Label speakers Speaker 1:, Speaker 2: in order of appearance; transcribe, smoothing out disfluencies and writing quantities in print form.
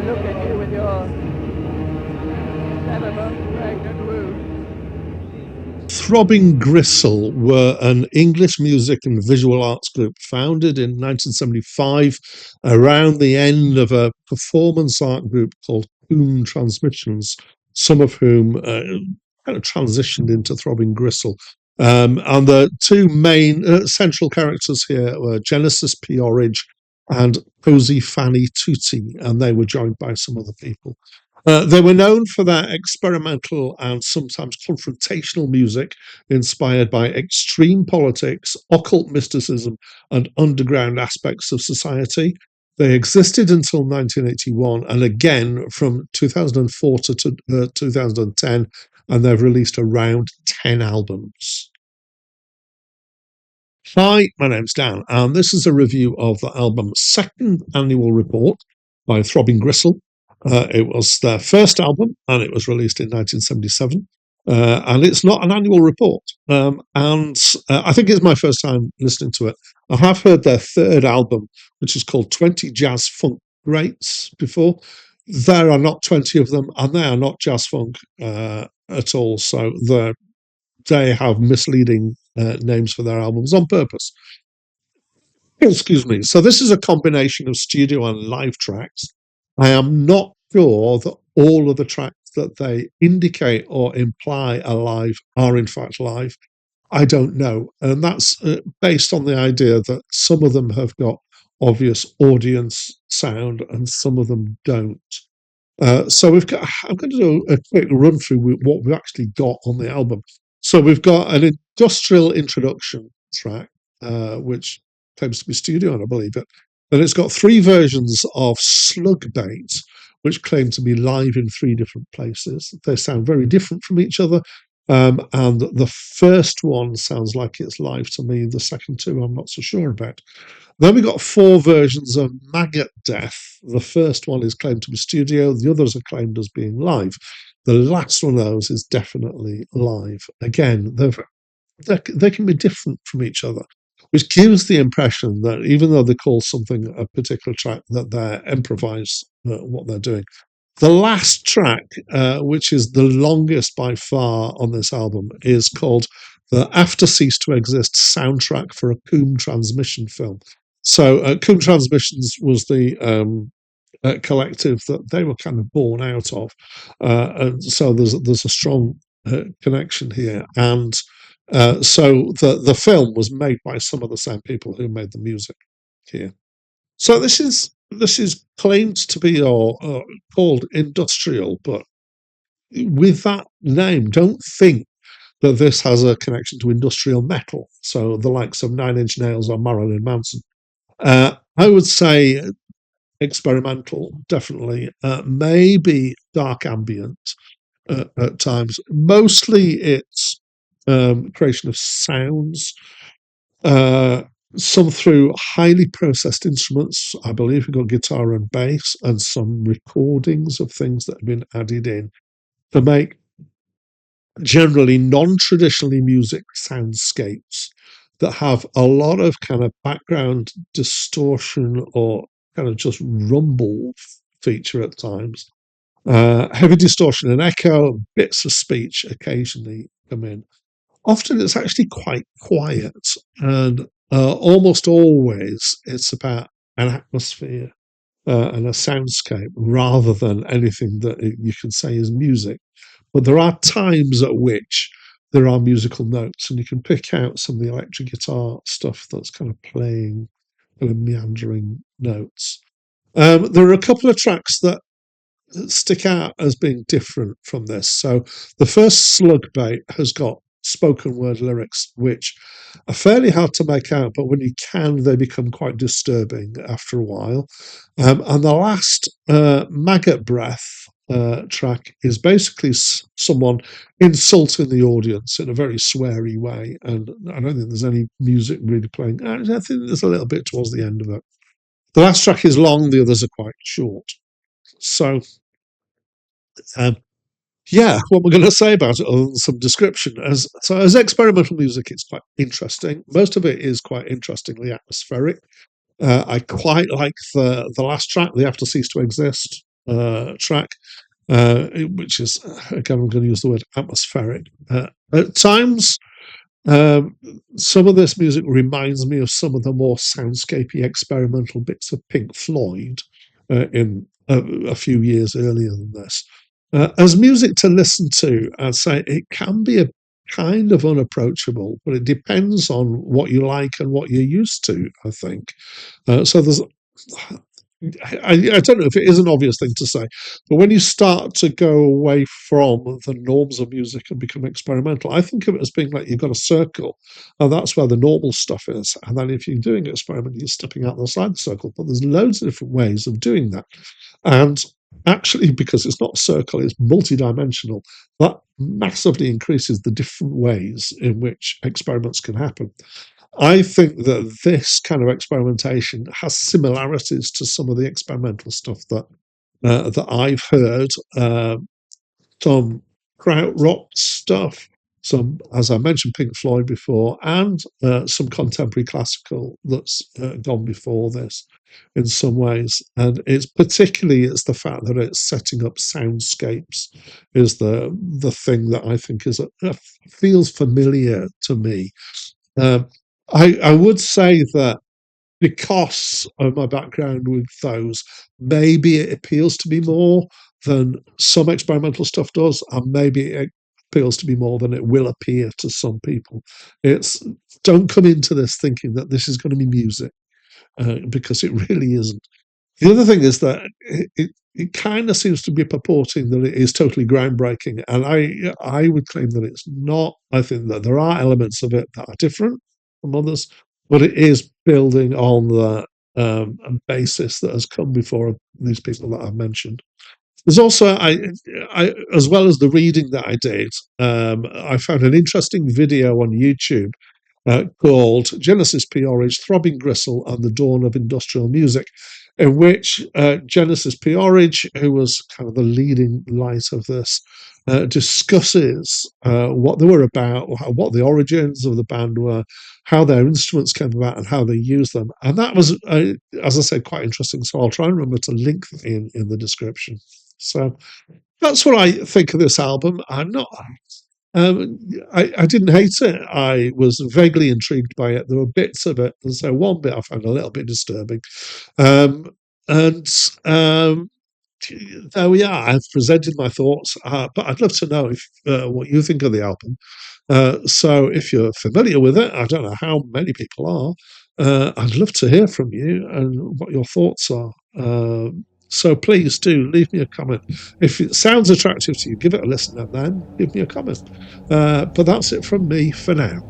Speaker 1: Look at you with your 7 month pregnant womb.
Speaker 2: Throbbing Gristle were an English music and visual arts group founded in 1975 around the end of a performance art group called Coombe Transmissions, some of whom kind of transitioned into Throbbing Gristle. And the two main central characters here were Genesis Peorridge and Posy Fanny Tutti, and they were joined by some other people. They were known for their experimental and sometimes confrontational music inspired by extreme politics, occult mysticism, and underground aspects of society. They existed until 1981 and again from 2004 to 2010, and they've released around 10 albums. Hi, my name's Dan, and this is a review of the album's second annual report by Throbbing Gristle. It was their first album, and it was released in 1977. And it's not an annual report. And I think it's my first time listening to it. I have heard their third album, which is called 20 Jazz Funk Greats, before. There are not 20 of them, and they are not jazz funk at all. So they have misleading names for their albums on purpose. Excuse me. So this is a combination of studio and live tracks. I am not sure that all of the tracks that they indicate or imply are live are in fact live. I don't know. And that's based on the idea that some of them have got obvious audience sound and some of them don't. So I'm going to do a quick run through what we've actually got on the album. So we've got an industrial introduction track, which claims to be studio, and I believe it. Then it's got 3 versions of Slug Bait, which claim to be live in 3 different places. They sound very different from each other. And the first one sounds like it's live to me. The second 2, I'm not so sure about. Then we got 4 versions of Maggot Death. The first one is claimed to be studio. The others are claimed as being live. The last one of those is definitely live. Again, they can be different from each other, which gives the impression that even though they call something a particular track, that they're improvised what they're doing. The last track, which is the longest by far on this album, is called the After Cease to Exist soundtrack for a Coombe Transmission film. So Coombe Transmissions was the collective that they were kind of born out of. And so there's a strong connection here. And so the film was made by some of the same people who made the music here. So this is claimed to be or called industrial, but with that name, don't think that this has a connection to industrial metal. So the likes of Nine Inch Nails or Marilyn Manson. I would say experimental, definitely. Maybe dark ambient at times. Mostly it's creation of sounds, some through highly processed instruments. I believe we've got guitar and bass and some recordings of things that have been added in to make generally non-traditionally music soundscapes that have a lot of kind of background distortion or kind of just rumble feature at times. Heavy distortion and echo, bits of speech occasionally come in. Often it's actually quite quiet, and almost always it's about an atmosphere and a soundscape rather than anything that you can say is music. But there are times at which there are musical notes, and you can pick out some of the electric guitar stuff that's kind of playing kind of meandering notes. There are a couple of tracks that stick out as being different from this. So the first Slug Bait has got spoken word lyrics, which are fairly hard to make out, but when you can, they become quite disturbing after a while. And the last Maggot Breath track is basically someone insulting the audience in a very sweary way, and I don't think there's any music really playing. I think there's a little bit towards the end of it. The last track is long, the others are quite short. So um, yeah, what we're going to say about it, other than some description, as experimental music, it's quite interesting. Most of it is quite interestingly atmospheric. I quite like the last track, "The After Cease to Exist." track, which is, again, I'm going to use the word atmospheric. At times, um, some of this music reminds me of some of the more soundscapey experimental bits of Pink Floyd in a few years earlier than this. As music to listen to, I'd say it can be a kind of unapproachable, but it depends on what you like and what you're used to, I think. So there's I don't know if it is an obvious thing to say, but when you start to go away from the norms of music and become experimental, I think of it as being like you've got a circle, and that's where the normal stuff is. And then if you're doing experiment, you're stepping out the side of the circle. But there's loads of different ways of doing that. And actually, because it's not a circle, it's multidimensional, that massively increases the different ways in which experiments can happen. I think that this kind of experimentation has similarities to some of the experimental stuff that I've heard. Some krautrock stuff, some, as I mentioned, Pink Floyd before, and some contemporary classical that's gone before this in some ways. And it's the fact that it's setting up soundscapes is the thing that I think feels familiar to me. Um, I would say that because of my background with those, maybe it appeals to me more than some experimental stuff does, and maybe it appeals to me more than it will appear to some people. It's Don't come into this thinking that this is going to be music, because it really isn't. The other thing is that it kind of seems to be purporting that it is totally groundbreaking, and I would claim that it's not. I think that there are elements of it that are different from others, but it is building on the basis that has come before these people that I've mentioned. There's also, as well as the reading that I did, I found an interesting video on YouTube called Genesis Peorage, Throbbing Gristle and the Dawn of Industrial Music, in which Genesis Peorage, who was kind of the leading light of this, discusses what they were about, what the origins of the band were, how their instruments came about, and how they used them. And that was, as I said, quite interesting. So I'll try and remember to link that in the description. So that's what I think of this album. I'm not. I didn't hate it. I was vaguely intrigued by it. There were bits of it, and so one bit I found a little bit disturbing. Um, and There we are. I've presented my thoughts, but I'd love to know what you think of the album. So if you're familiar with it, I don't know how many people are. I'd love to hear from you and what your thoughts are. So please do leave me a comment. If it sounds attractive to you, give it a listen and then give me a comment. But that's it from me for now.